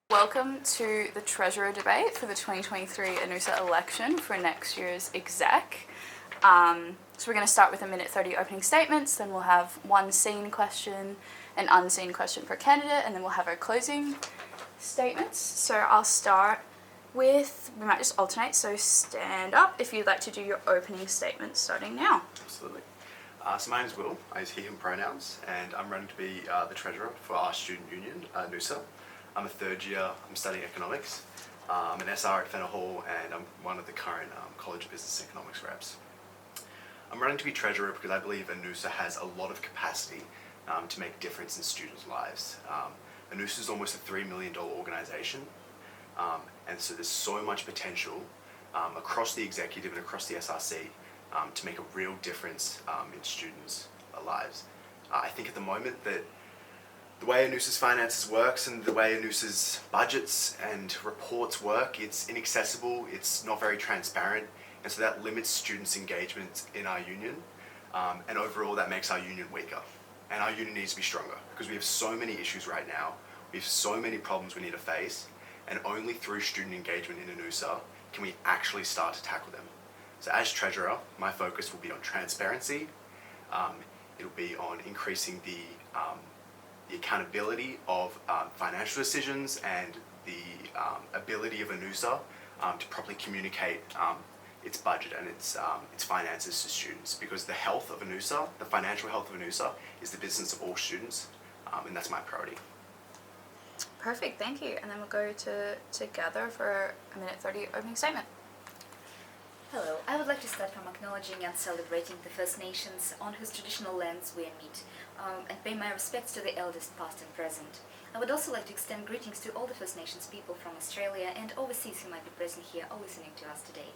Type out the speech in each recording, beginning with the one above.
Welcome to the Treasurer debate for the 2023 ANUSA election for next year's exec. So we're going to start with a minute 30 opening statements, then we'll have one seen question, an unseen question per candidate, and then we'll have our closing statements. So I'll start with, we might just alternate, so stand up if you'd like to do your opening statement starting now. Absolutely. So my name is Will, I use he, him pronouns, and I'm running to be the Treasurer for our student union, ANUSA. I'm a third year, I'm studying economics. I'm an SR at Fenner Hall, and I'm one of the current College of Business and Economics reps. I'm running to be Treasurer because I believe ANUSA has a lot of capacity to make a difference in students' lives. ANUSA is almost a $3 million organisation, and so there's so much potential across the executive and across the SRC to make a real difference in students' lives. I think at the moment that the way ANUSA's finances works and the way ANUSA's budgets and reports work, it's inaccessible, it's not very transparent, and so that limits students' engagement in our union, and overall that makes our union weaker. And our union needs to be stronger because we have so many issues right now, we have so many problems we need to face, and only through student engagement in ANUSA can we actually start to tackle them. So as Treasurer, my focus will be on transparency, it'll be on increasing the accountability of financial decisions and the ability of ANUSA to properly communicate its budget and its finances to students, because the health of ANUSA, the financial health of ANUSA, is the business of all students, and that's my priority. Perfect, thank you. And then we'll go together for a minute 30 opening statement. Hello, I would like to start from acknowledging and celebrating the First Nations on whose traditional lands we meet, and pay my respects to the elders past and present. I would also like to extend greetings to all the First Nations people from Australia and overseas who might be present here or listening to us today.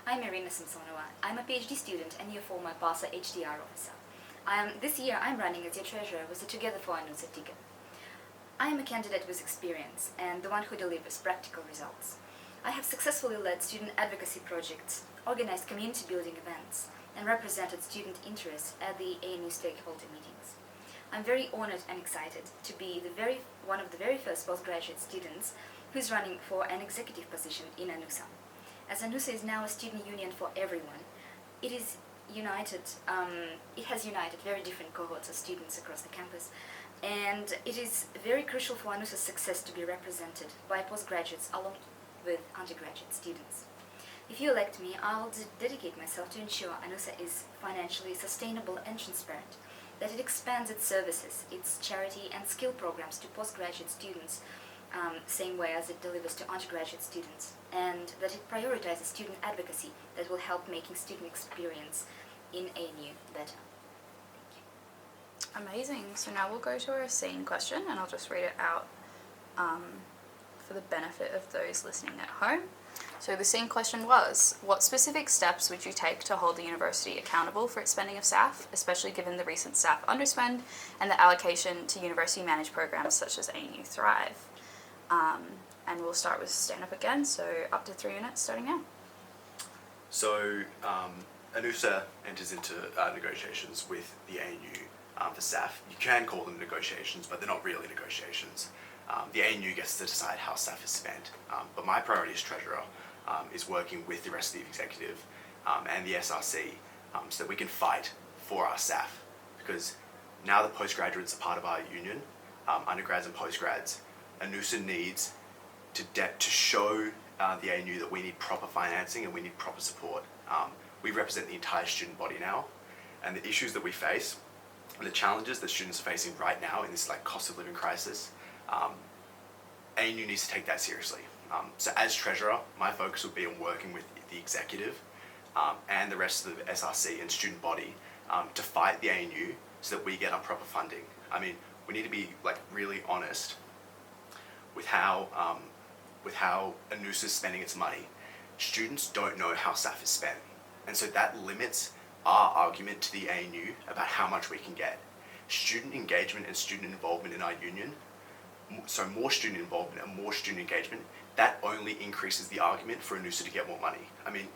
I'm Irina Samsonova. I'm a PhD student and Year 4 my PASA HDR officer. This year I'm running as your Treasurer with the Together for ANUSA ticket. I am a candidate with experience and the one who delivers practical results. I have successfully led student advocacy projects, organized community building events, and represented student interests at the ANU stakeholder meetings. I'm very honored and excited to be one of the very first postgraduate students who's running for an executive position in ANUSA. As ANUSA is now a student union for everyone, it has united very different cohorts of students across the campus, and it is very crucial for ANUSA's success to be represented by postgraduates along with undergraduate students. If you elect me, I'll dedicate myself to ensure ANUSA is financially sustainable and transparent, that it expands its services, its charity and skill programs to postgraduate students, same way as it delivers to undergraduate students, and that it prioritizes student advocacy that will help making student experience in ANU better. Amazing. So now we'll go to our seen question, and I'll just read it out for the benefit of those listening at home. So the seen question was, what specific steps would you take to hold the university accountable for its spending of staff, especially given the recent staff underspend and the allocation to university managed programs such as ANU Thrive? And we'll start with stand up again, so up to 3 minutes starting now. So ANUSA enters into negotiations with the ANU for staff. You can call them negotiations, but they're not really negotiations. The ANU gets to decide how staff is spent, but my priority as Treasurer is working with the rest of the executive and the SRC so that we can fight for our staff, because now that postgraduates are part of our union, undergrads and postgrads, ANUSA needs to show the ANU that we need proper financing and we need proper support. We represent the entire student body now, and the issues that we face, the challenges that students are facing right now in this cost of living crisis, ANU needs to take that seriously. So as Treasurer, my focus will be on working with the executive and the rest of the SRC and student body to fight the ANU so that we get our proper funding. I mean, we need to be really honest with how ANUSA is spending its money. Students don't know how staff is spent, and so that limits our argument to the ANU about how much we can get. Student engagement and student involvement in our union, so more student involvement and more student engagement, that only increases the argument for ANUSA to get more money. I mean,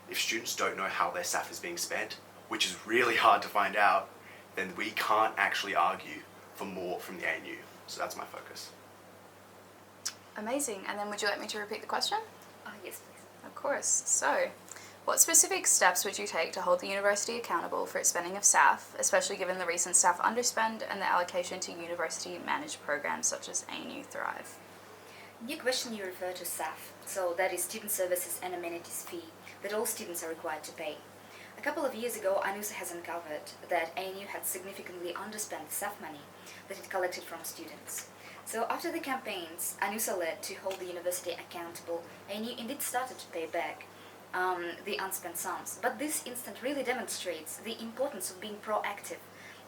if students don't know how their staff is being spent, which is really hard to find out, then we can't actually argue for more from the ANU. So that's my focus. Amazing. And then would you like me to repeat the question? Yes, please. Of course. So, what specific steps would you take to hold the university accountable for its spending of staff, especially given the recent staff underspend and the allocation to university-managed programs such as ANU Thrive? In your question, you refer to SAF, so that is Student Services and Amenities Fee that all students are required to pay. A couple of years ago, ANUSA has uncovered that ANU had significantly underspent the SAF money that it collected from students. So after the campaigns ANUSA led to hold the university accountable, ANU indeed started to pay back the unspent sums. But this instance really demonstrates the importance of being proactive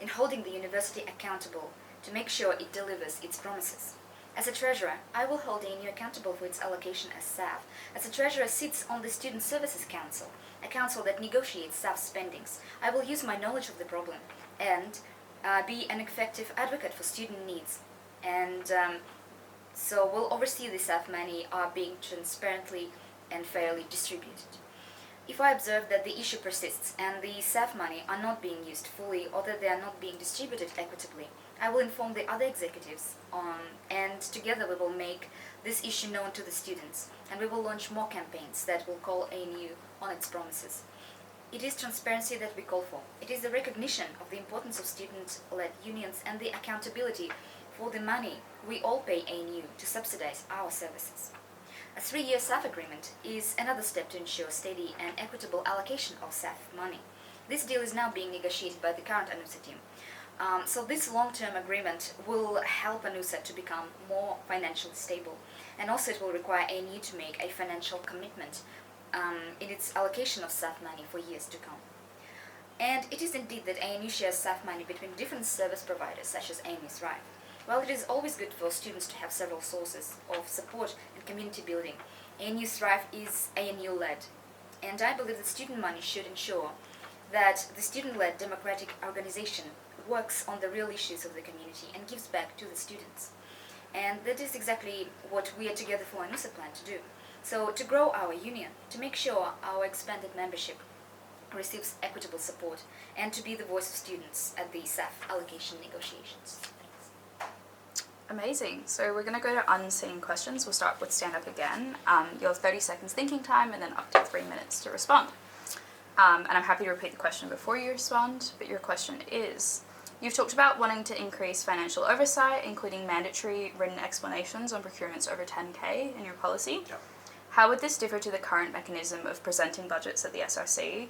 in holding the university accountable to make sure it delivers its promises. As a treasurer, I will hold ANU accountable for its allocation as SAF, as a treasurer sits on the Student Services Council, a council that negotiates SAF spendings. I will use my knowledge of the problem and be an effective advocate for student needs. And so will oversee the SAF money being transparently and fairly distributed. If I observe that the issue persists and the SAF money are not being used fully or that they are not being distributed equitably, I will inform the other executives and together we will make this issue known to the students, and we will launch more campaigns that will call ANU on its promises. It is transparency that we call for. It is the recognition of the importance of student-led unions and the accountability for the money we all pay ANU to subsidize our services. A 3-year SAF agreement is another step to ensure steady and equitable allocation of SAF money. This deal is now being negotiated by the current ANUSA team. So this long-term agreement will help ANUSA to become more financially stable, and also it will require ANU to make a financial commitment in its allocation of SAF money for years to come. And it is indeed that ANU shares SAF money between different service providers such as ANU Thrive. While it is always good for students to have several sources of support and community building, ANU Thrive is ANU-led, and I believe that student money should ensure that the student-led democratic organization works on the real issues of the community and gives back to the students. And that is exactly what we at Together for ANUSA plan to do. So to grow our union, to make sure our expanded membership receives equitable support, and to be the voice of students at the SAF allocation negotiations. Amazing. So we're going to go to unseen questions. We'll start with stand up again. You'll have 30 seconds thinking time and then up to 3 minutes to respond. And I'm happy to repeat the question before you respond, but your question is, you've talked about wanting to increase financial oversight, including mandatory written explanations on procurements over 10K in your policy. Yep. How would this differ to the current mechanism of presenting budgets at the SRC?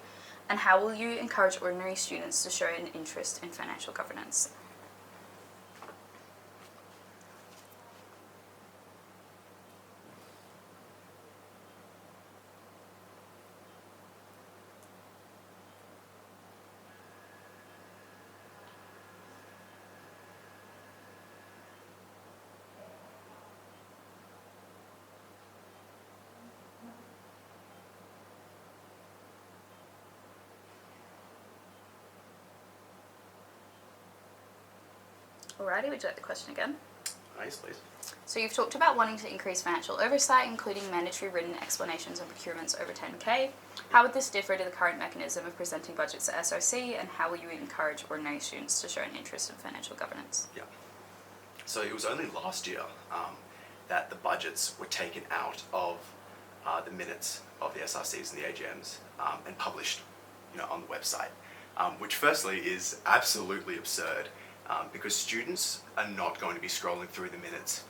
And how will you encourage ordinary students to show an interest in financial governance? Alrighty, would you like the question again? Yes, please. So you've talked about wanting to increase financial oversight, including mandatory written explanations on procurements over 10K. How would this differ to the current mechanism of presenting budgets at SRC, and how will you encourage ordinary students to show an interest in financial governance? Yeah. So it was only last year that the budgets were taken out of the minutes of the SRCs and the AGMs and published, on the website, which firstly is absolutely absurd. Because students are not going to be scrolling through the minutes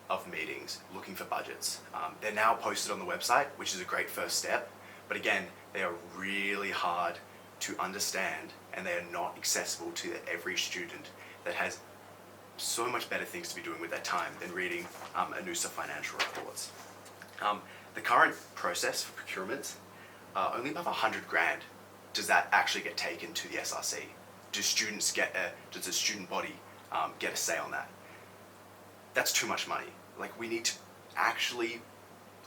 of meetings looking for budgets. They're now posted on the website, which is a great first step, but again, they are really hard to understand and they are not accessible to every student that has so much better things to be doing with their time than reading ANUSA financial reports. The current process for procurement, only above 100 grand does that actually get taken to the SRC. Does the student body get a say on that? That's too much money. Like, we need to actually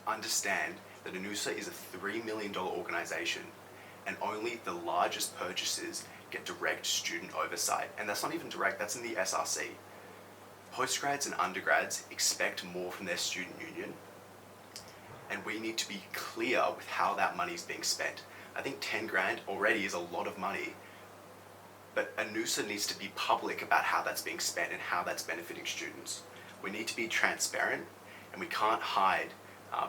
understand that ANUSA is a $3 million organization and only the largest purchases get direct student oversight. And that's not even direct, that's in the SRC. Postgrads and undergrads expect more from their student union, and we need to be clear with how that money is being spent. I think 10 grand already is a lot of money. But ANUSA needs to be public about how that's being spent and how that's benefiting students. We need to be transparent, and we can't hide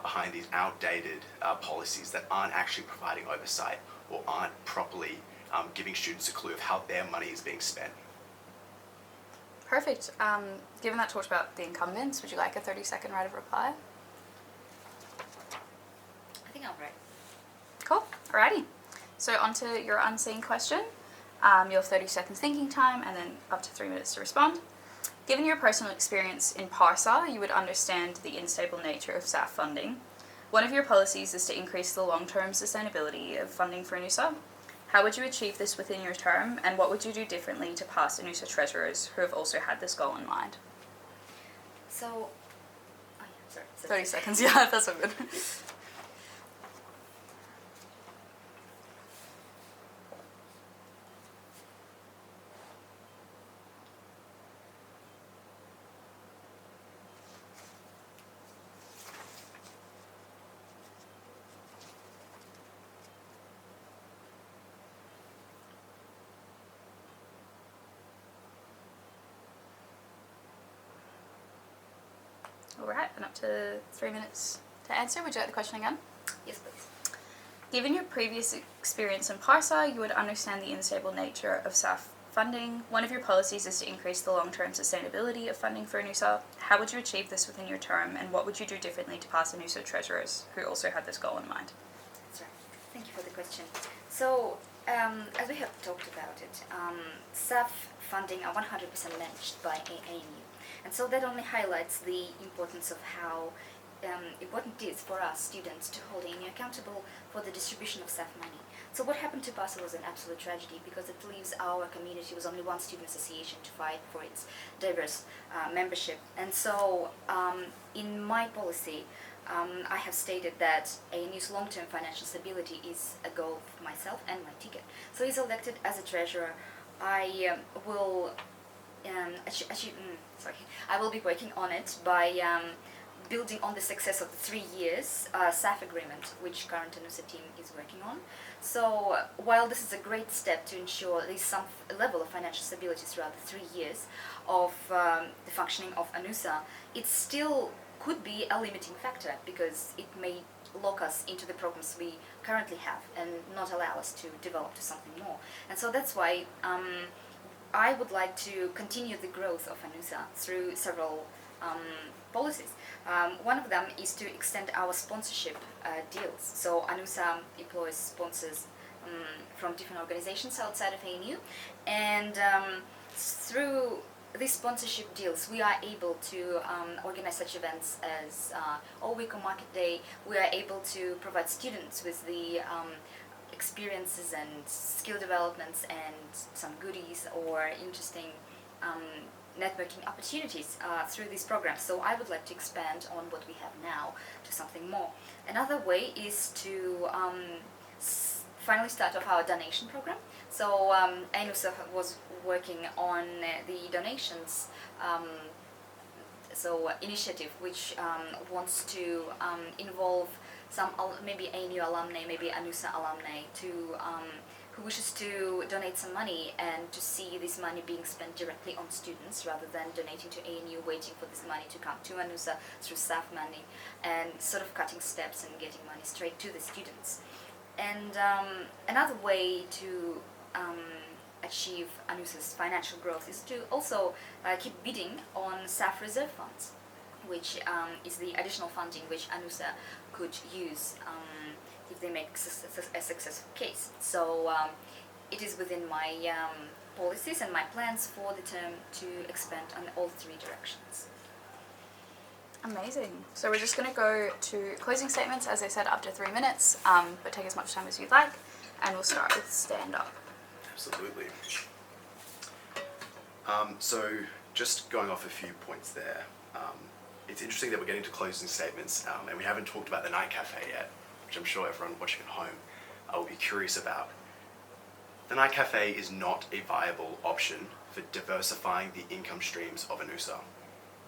behind these outdated policies that aren't actually providing oversight or aren't properly giving students a clue of how their money is being spent. Perfect. Given that talked about the incumbents, would you like a 30-second right of reply? I think I'm right. Cool. Alrighty. So onto your unseen question. Your 30 seconds thinking time and then up to 3 minutes to respond. Given your personal experience in PARSA, you would understand the unstable nature of SAF funding. One of your policies is to increase the long-term sustainability of funding for ANUSA. How would you achieve this within your term, and what would you do differently to past ANUSA treasurers who have also had this goal in mind? So, oh yeah, sorry. 30 seconds, yeah, that's all good. Alright, and up to 3 minutes to answer. Would you like the question again? Yes, please. Given your previous experience in PARSA, you would understand the unstable nature of SAF funding. One of your policies is to increase the long-term sustainability of funding for ANUSA. How would you achieve this within your term, and what would you do differently to past ANUSA treasurers who also had this goal in mind? That's right. Thank you for the question. So, as we have talked about it, SAF funding are 100% managed by ANU. And so that only highlights the importance of how important it is for us students to hold ANU accountable for the distribution of SAF money. So what happened to PASA was an absolute tragedy because it leaves our community with only one student association to fight for its diverse membership. And so in my policy, I have stated that ANU's long-term financial stability is a goal for myself and my ticket. So as elected as a treasurer, I will I will be working on it by building on the success of the 3 years SAF agreement, which current ANUSA team is working on. So while this is a great step to ensure at least some level of financial stability throughout the 3 years of the functioning of ANUSA, it still could be a limiting factor because it may lock us into the programs we currently have and not allow us to develop to something more. And so that's why I would like to continue the growth of ANUSA through several policies. One of them is to extend our sponsorship deals. So ANUSA employs sponsors from different organizations outside of ANU, and through these sponsorship deals we are able to organize such events as All Week on Market Day. We are able to provide students with the experiences and skill developments and some goodies or interesting networking opportunities through these programs. So I would like to expand on what we have now to something more. Another way is to finally start off our donation program. So ANUSA was working on the donations initiative, which wants to involve some maybe ANU alumni, maybe ANUSA alumni, who wishes to donate some money and to see this money being spent directly on students rather than donating to ANU, waiting for this money to come to ANUSA through staff money, and sort of cutting steps and getting money straight to the students. And another way to achieve ANUSA's financial growth is to also keep bidding on staff reserve funds, which is the additional funding which ANUSA could use if they make a successful case. So it is within my policies and my plans for the term to expand on all 3 directions. Amazing. So we're just going to go to closing statements, as I said, up to 3 minutes, but take as much time as you'd like, and we'll start with stand up. Absolutely. So just going off a few points there, it's interesting that we're getting to closing statements and we haven't talked about the night cafe yet, which I'm sure everyone watching at home will be curious about. The night cafe is not a viable option for diversifying the income streams of ANUSA.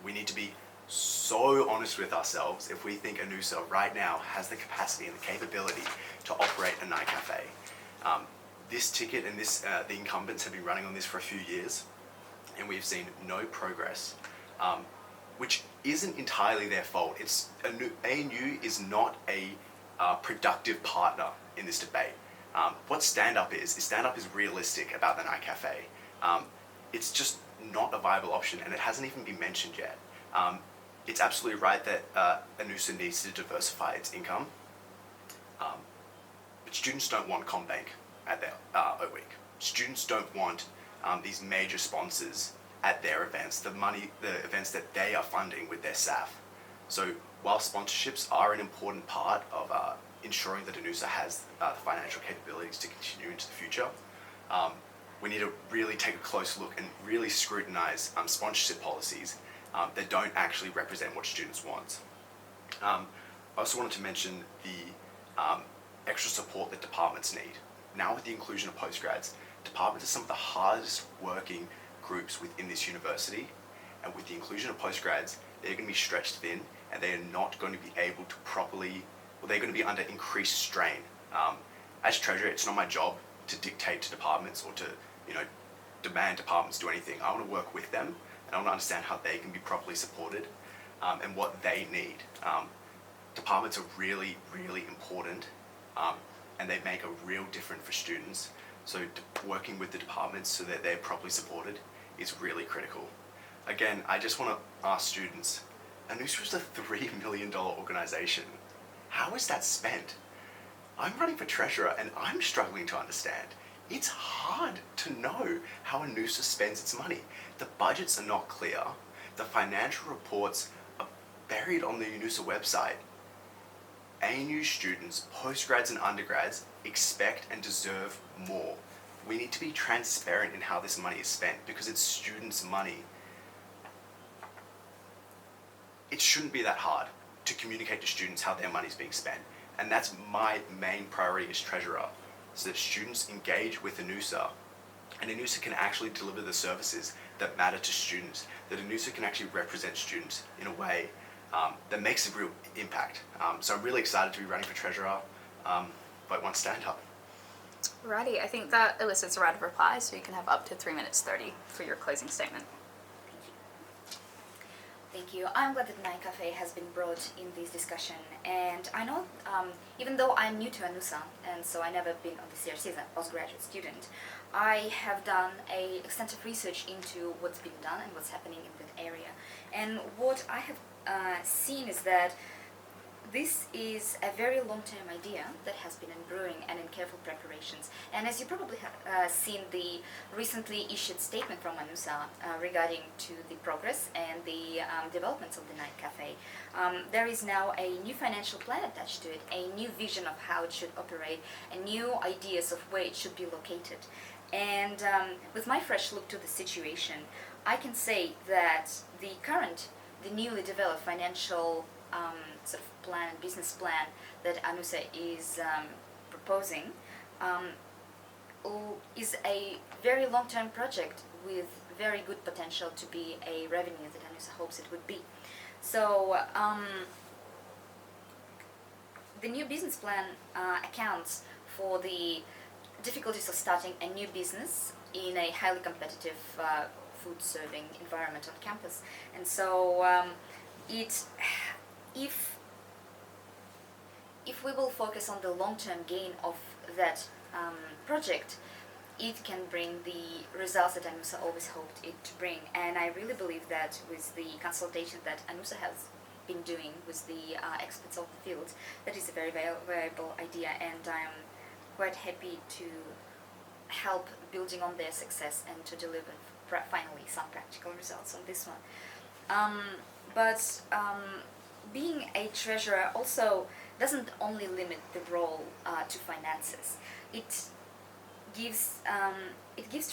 We need to be so honest with ourselves if we think ANUSA right now has the capacity and the capability to operate a night cafe. This ticket and the incumbents have been running on this for a few years, and we've seen no progress. which isn't entirely their fault. ANU is not a productive partner in this debate. What stand-up is realistic about the night cafe. It's just not a viable option, and it hasn't even been mentioned yet. It's absolutely right that ANUSA needs to diversify its income, but students don't want CommBank at their O-Week. Students don't want these major sponsors at their events, the events that they are funding with their SAF. So while sponsorships are an important part of ensuring that ANUSA has the financial capabilities to continue into the future, we need to really take a close look and really scrutinize sponsorship policies that don't actually represent what students want. I also wanted to mention the extra support that departments need. Now with the inclusion of postgrads, departments are some of the hardest working groups within this university, and with the inclusion of postgrads, they're going to be stretched thin, and they are not going to be able to they're going to be under increased strain. As treasurer, it's not my job to dictate to departments or to, demand departments do anything. I want to work with them, and I want to understand how they can be properly supported, and what they need. Departments are really, really important, and they make a real difference for students. So working with the departments so that they're properly supported is really critical. Again, I just want to ask students, ANUSA is a $3 million organisation. How is that spent? I'm running for treasurer and I'm struggling to understand. It's hard to know how ANUSA spends its money. The budgets are not clear. The financial reports are buried on the ANUSA website. ANU students, postgrads and undergrads, expect and deserve more. We need to be transparent in how this money is spent because it's students' money. It shouldn't be that hard to communicate to students how their money is being spent. And that's my main priority as treasurer, so that students engage with ANUSA, and ANUSA can actually deliver the services that matter to students, that ANUSA can actually represent students in a way that makes a real impact. So I'm really excited to be running for treasurer. Vote one, stand up. Righty, I think that elicits a round of replies, so you can have up to 3 minutes 30 for your closing statement. Thank you. I'm glad that Night Cafe has been brought in this discussion, and I know, even though I'm new to ANUSA, and so I never been on the CRC as a postgraduate student, I have done extensive research into what's been done and what's happening in that area. And what I have seen is that this is a very long-term idea that has been in brewing and in careful preparations. And as you probably have seen the recently issued statement from ANUSA regarding to the progress and the developments of the Night Cafe, there is now a new financial plan attached to it, a new vision of how it should operate, and new ideas of where it should be located. And with my fresh look to the situation, I can say that the newly developed financial sort of plan, business plan that ANUSA is proposing is a very long-term project with very good potential to be a revenue that ANUSA hopes it would be. So the new business plan accounts for the difficulties of starting a new business in a highly competitive food-serving environment on campus. And so if we will focus on the long-term gain of that project, it can bring the results that ANUSA always hoped it to bring. And I really believe that with the consultation that ANUSA has been doing with the experts of the field, that is a very viable idea, and I'm quite happy to help building on their success and to deliver finally some practical results on this one. But being a treasurer also doesn't only limit the role to finances. It gives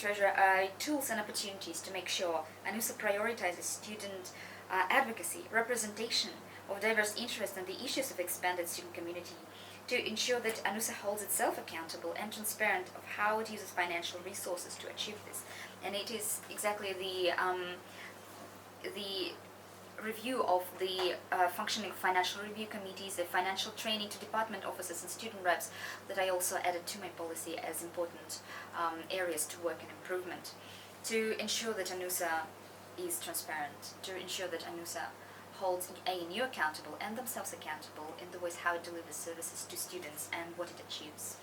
treasurer tools and opportunities to make sure ANUSA prioritizes student advocacy, representation of diverse interests and the issues of expanded student community, to ensure that ANUSA holds itself accountable and transparent of how it uses financial resources to achieve this. And it is exactly the review of the functioning financial review committees, the financial training to department officers and student reps that I also added to my policy as important areas to work and improvement, to ensure that ANUSA is transparent to ensure that ANUSA holds ANU accountable and themselves accountable in the ways how it delivers services to students and what it achieves.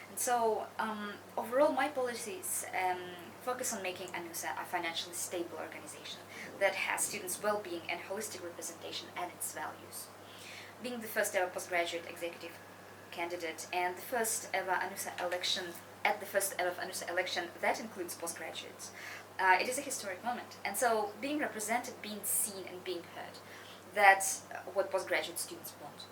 And so, overall, my policies focus on making ANUSA a financially stable organization that has students' well-being and holistic representation and its values. Being the first ever postgraduate executive candidate and the first ever ANUSA election, at the first ever ANUSA election that includes postgraduates, it is a historic moment. And so, being represented, being seen, and being heard, that's what postgraduate students want.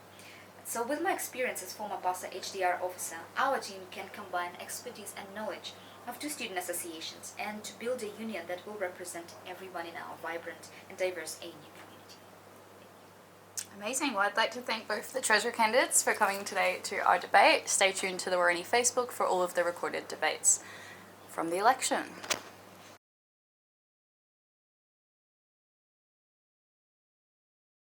So with my experience as former BASA HDR officer, our team can combine expertise and knowledge of 2 student associations and to build a union that will represent everyone in our vibrant and diverse ANU community. Amazing. Well, I'd like to thank both the Treasurer candidates for coming today to our debate. Stay tuned to the Warrenny Facebook for all of the recorded debates from the election.